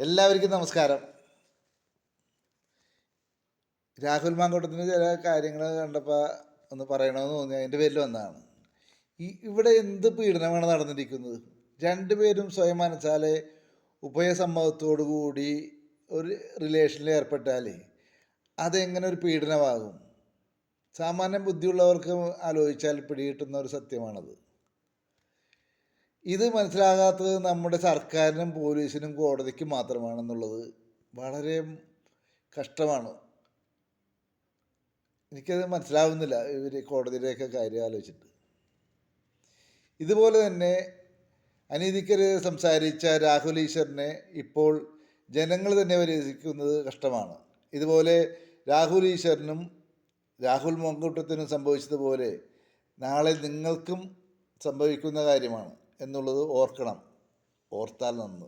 എല്ലാവർക്കും നമസ്കാരം. രാഹുൽ മാങ്കൂട്ടത്തിന് ചില കാര്യങ്ങൾ കണ്ടപ്പോൾ ഒന്ന് പറയണമെന്ന് തോന്നി, അതിൻ്റെ പേരിൽ വന്നതാണ്. ഇവിടെ എന്ത് പീഡനമാണ് നടന്നിരിക്കുന്നത്? രണ്ടുപേരും സ്വയം മനസ്സാലെ ഉഭയസമ്മതത്തോടു കൂടി ഒരു റിലേഷനിൽ ഏർപ്പെട്ടാലേ അതെങ്ങനെ ഒരു പീഡനമാകും? സാമാന്യം ബുദ്ധിയുള്ളവർക്ക് ആലോചിച്ചാൽ പിടികിട്ടുന്ന ഒരു സത്യമാണത്. ഇത് മനസ്സിലാകാത്തത് നമ്മുടെ സർക്കാരിനും പോലീസിനും കോടതിക്കും മാത്രമാണെന്നുള്ളത് വളരെ കഷ്ടമാണ്. എനിക്കത് മനസ്സിലാവുന്നില്ല, ഇവർ കോടതിയുടെയൊക്കെ കാര്യം ആലോചിച്ചിട്ട്. ഇതുപോലെ തന്നെ അനീതിക്കെതിരെ സംസാരിച്ച രാഹുൽ ഈശ്വറിനെ ഇപ്പോൾ ജനങ്ങൾ തന്നെ പരിഹസിക്കുന്നത് കഷ്ടമാണ്. ഇതുപോലെ രാഹുൽ ഈശ്വറിനും രാഹുൽ മാങ്കൂട്ടത്തിനും സംഭവിച്ചതുപോലെ നാളെ നിങ്ങൾക്കും സംഭവിക്കുന്ന കാര്യമാണ് എന്നുള്ളത് ഓർക്കണം, ഓർത്താൽ നന്ന്.